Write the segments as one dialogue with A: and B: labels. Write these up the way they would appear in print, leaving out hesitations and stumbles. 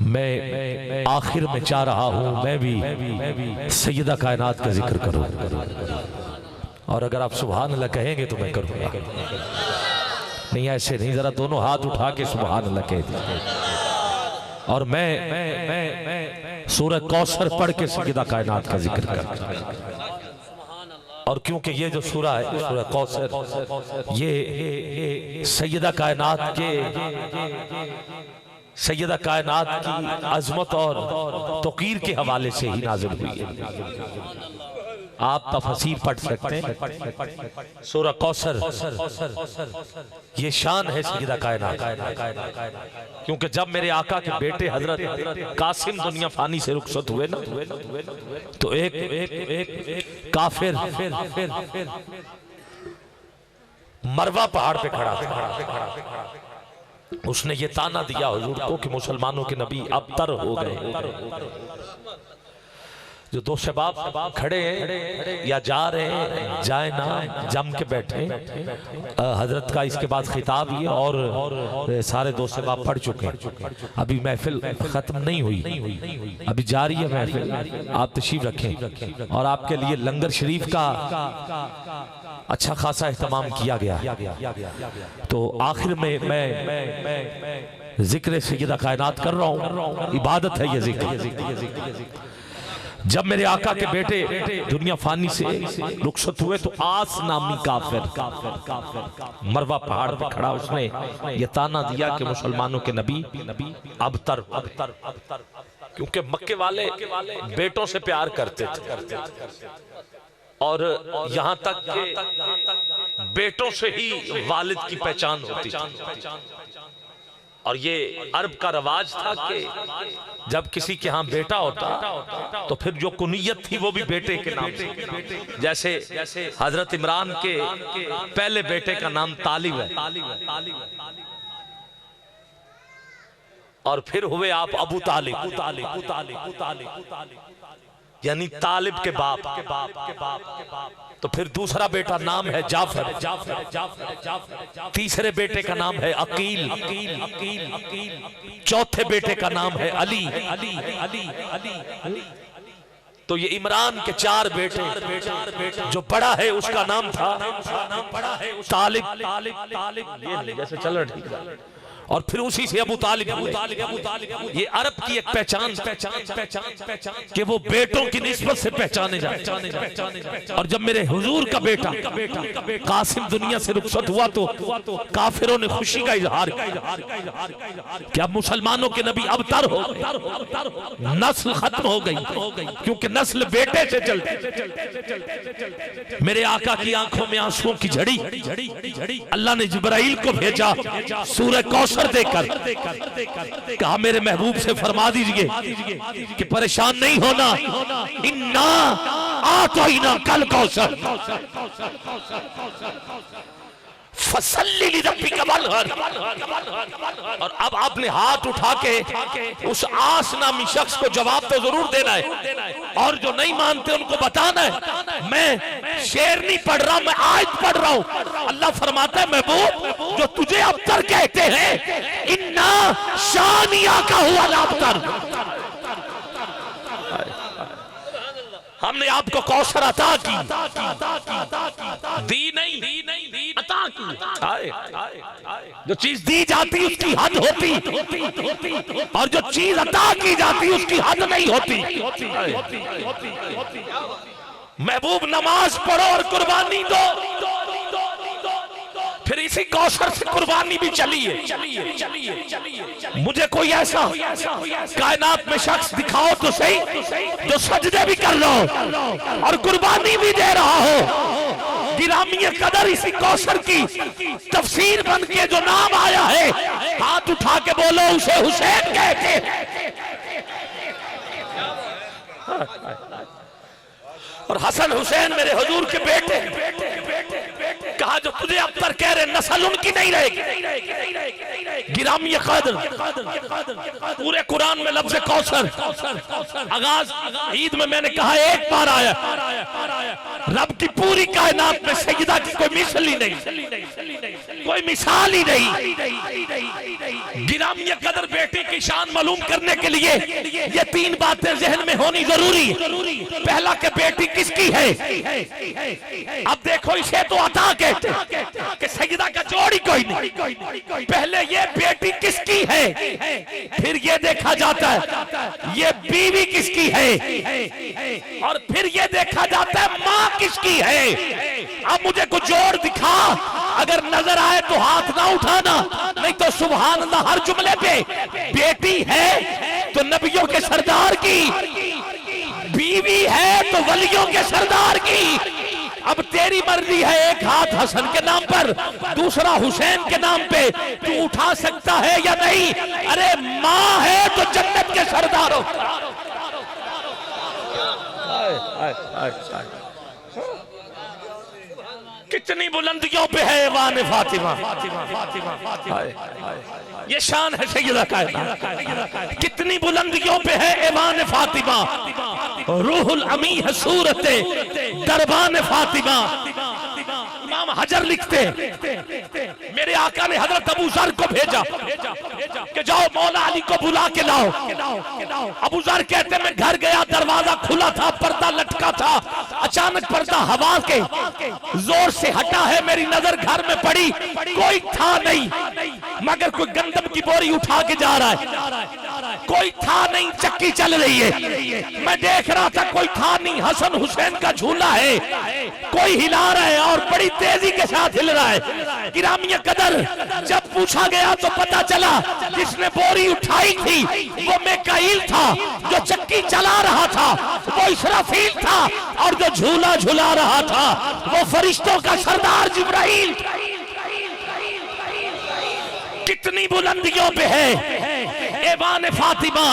A: मैं आखिर में चाह रहा हूं मैं भी सैयदा कायनात का जिक्र करूं, और अगर आप सुभान अल्लाह कहेंगे तो मैं करूंगा। नहीं ऐसे नहीं, जरा दोनों हाथ उठा के सुभान अल्लाह कह दीजिए। और मैं सूरह कौसर पढ़ के सैयदा कायनात का जिक्र करूंगा। और क्योंकि ये जो सूरा है सूरह कौसर, ये सैयदा कायनात की अजमत और तौकीर के हवाले से ही नाज़िल हुई है। आप तफसीर पढ़ सकते हैं सूरह कौसर। ये शान है सैयदा कायनात, क्योंकि जब मेरे आका के बेटे हजरत कासिम दुनिया फानी से रुखसत हुए ना, तो एक काफिर मरवा पहाड़ पे खड़ा था। उसने ये ताना दिया हुजूर को कि मुसलमानों के नबी अबतर हो गए। जो दो शबाब खड़े हैं या जा रहे हैं, जाए ना, जम के बैठे। हजरत का इसके बाद खिताब ये, और सारे दो शबाब पढ़ चुके हैं। अभी महफिल खत्म नहीं हुई, अभी जारी है महफिल। आप तशरीफ रखें, और आपके लिए लंगर शरीफ का अच्छा खासा एहतमाम किया गया। तो आखिर में मैं जिक्र सैयदा कायनात कर रहा हूँ। इबादत है ये जिक्र। जब मेरे आका के बेटे दुनिया फानी से रुखसत हुए, तो आस नामी काफिर मरवा पहाड़ पर खड़ा, उसने ये ताना दिया कि मुसलमानों के नबी अबतर, क्योंकि मक्के वाले बेटों से प्यार करते थे, और यहां तक कि बेटों से ही वालिद की पहचान होती थी। और ये अरब का रवाज था कि जब किसी के यहाँ बेटा होता तो फिर जो कुनियत थी वो भी बेटे के नाम से। जैसे हजरत इमरान के पहले बेटे का नाम तालिब है, और फिर हुए आप अबू तालिब, यानी तालिब के बाप। तो फिर दूसरा बेटा नाम है जाफर, तीसरे बेटे का नाम है अकील, चौथे बेटे का नाम है अली। तो ये इमरान के चार बेटे, जो बड़ा है उसका नाम था तालिब, जैसे चल रहा ठीक है। और फिर उसी से अबू तालिब हुए। ये अरब की एक पहचान कि वो बेटों की निस्बत से पहचाने जाते। और जब मेरे हुजूर का बेटा कासिम दुनिया से रुखसत हुआ, तो काफिरों ने खुशी का इजहार किया कि अब मुसलमानों के नबी अबतर हो गए, नस्ल खत्म हो गई, क्योंकि नस्ल बेटे से चलती। मेरे आका की आंखों में आंसुओं की झड़ी, अल्लाह ने जिब्राइल को भेजा सूरह कौसर देकर, कहा मेरे महबूब से फरमा दीजिए कि परेशान नहीं होना, इन्ना आतोइना कल कौसर फसल्ली लिरब्बिका वन्हर। और अब आपने हाथ उठा के उस आस नामी शख्स को जवाब तो जरूर देना है, और जो नहीं मानते उनको बताना है। मैं शेर नहीं पढ़ रहा, मैं आयत पढ़ रहा हूं। अल्लाह फरमाता है महबूब, जो तुझे अबतर कहते हैं, इन्ना शानिया का हुआ अबतर, हमने आपको कौसर अता की, दी नहीं अता की। जो चीज दी जाती उसकी हद होती, और जो चीज अता की जाती उसकी हद नहीं होती। महबूब नमाज पढ़ो और कुर्बानी दो, फिर इसी कौसर से कुर्बानी भी चली है। मुझे कोई ऐसा कायनात में शख्स दिखाओ तो सही, जो सजदे भी कर लो और कुर्बानी भी दे रहा हो। गिरामी कदर इसी कौसर की तफसीर बन के जो नाम आया है, हाथ उठा के बोलो उसे हुसैन कहते हैं। और हसन हुसैन मेरे हुजूर के बेटे, कहा जो तुझे अब्तर कह रहे नस्ल उनकी नहीं रहेगी। गिरामी कदर पूरे कुरान में लफ्ज़ कौसर आगाज ईद में मैंने कहा एक बार आया। रब की पूरी कायनात में सजदा की कोई मिसाल ही नहीं, कोई मिसाल ही नहीं। गिरामी कदर बेटी की शान मालूम करने के लिए ये तीन बातें जहन में होनी जरूरी है। पहला कि बेटी किसकी है। अब देखो इसे तो अता कहते कि सजदा का जोड़ी कोई नहीं। पहले ये बेटी किसकी है, फिर ये देखा जाता है ये बीवी किसकी है, और फिर ये देखा जाता है माँ किसकी है। अब मुझे कुछ जोड़ दिखा, अगर नजर आए तो हाथ ना उठाना, नहीं तो सुभान अल्लाह हर जुमले पे। बेटी है तो नबियों के सरदार की, बीवी है तो वलियों के सरदार की। अब तेरी मर्जी है, एक हाथ हसन के नाम पर दूसरा हुसैन के नाम पे तू उठा सकता है या नहीं। अरे माँ है तो जन्नत के सरदार हो। कितनी बुलंदियों पे है ऐवान फातिमा, ये शान है सैयदा कायनात। कितनी बुलंदियों पे है ऐवान फातिमा, रूहुल अमी है सूरत दरबान फातिमा। इमाम हजर लिखते मेरे आका ने हजरत अबू जर को भेजा कि जाओ मौला अली को बुला के लाओ। अबू जर कहते मैं घर गया, दरवाजा खुला था, पर्दा लटका था। अचानक पर्दा हवा के जोर से हटा है, मेरी नजर घर में पड़ी, कोई था नहीं मगर कोई गंदम की बोरी उठा के जा रहा है। कोई था नहीं, चक्की चल रही है। मैं देख रहा था कोई था नहीं, हसन हुसैन का झूला है, कोई हिला रहा है और बड़ी तेजी के साथ हिल रहा है। गिरामी कदर जब पूछा गया तो पता चला जिसने बोरी उठाई थी वो मिकाईल था, जो चक्की चला रहा था वो इसराफील था, और जो झूला झूला रहा था वो फरिश्तों का सरदार जिब्राइल। कितनी बुलंदियों पे है ऐवान फातिमा,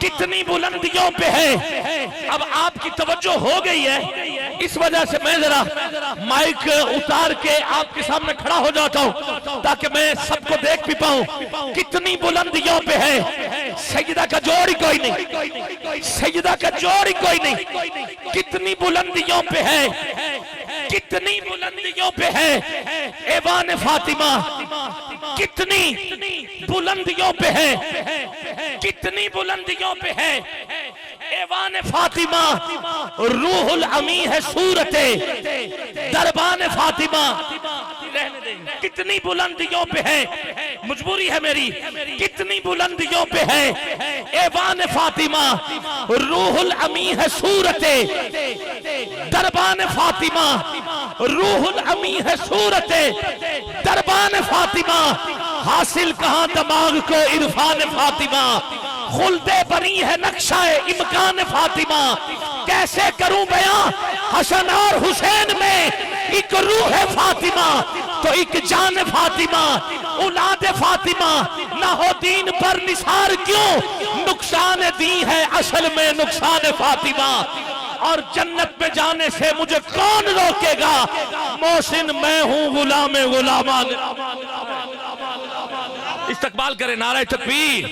A: कितनी बुलंदियों पे है। अब आपकी तवज्जो हो गई है, इस वजह से मैं जरा माइक उतार के आपके सामने खड़ा हो जाता हूं ताकि मैं सबको देख भी पाऊं। कितनी बुलंदियों पे है, सजदा का जोड़ ही कोई नहीं, सजदा का जोड़ ही कोई नहीं। कितनी बुलंदियों पे है, कितनी बुलंदियों पे है ऐवान फातिमा, कितनी बुलंदियों पे है, कितनी बुलंदियों पे है ऐवान फातिमा। रूहुल अमी है सूरत दरबान फातिमा। कितनी बुलंदियों पे है, मजबूरी है मेरी, कितनी बुलंदियों पे है ऐवान फातिमा। रूहुल अमी है सूरत दरबान फातिमा, रूहुल अमी है सूरत दरबान फातिमा। हासिल कहां दिमाग को इरफान फातिमा, खुलदे बनी है नक्शाए इमकान फातिमा। कैसे करूं बयां हसन और हुसैन में एक रूह है फातिमा तो एक जान फातिमा। औलाद फातिमा ना हो दीन पर निसार क्यों, नुकसान दी है असल में नुकसान फातिमा। और जन्नत में जाने से मुझे कौन रोकेगा, मोहसिन मैं हूं गुलाम गुलामान। इस्तकबाल करें नारे तकबीर।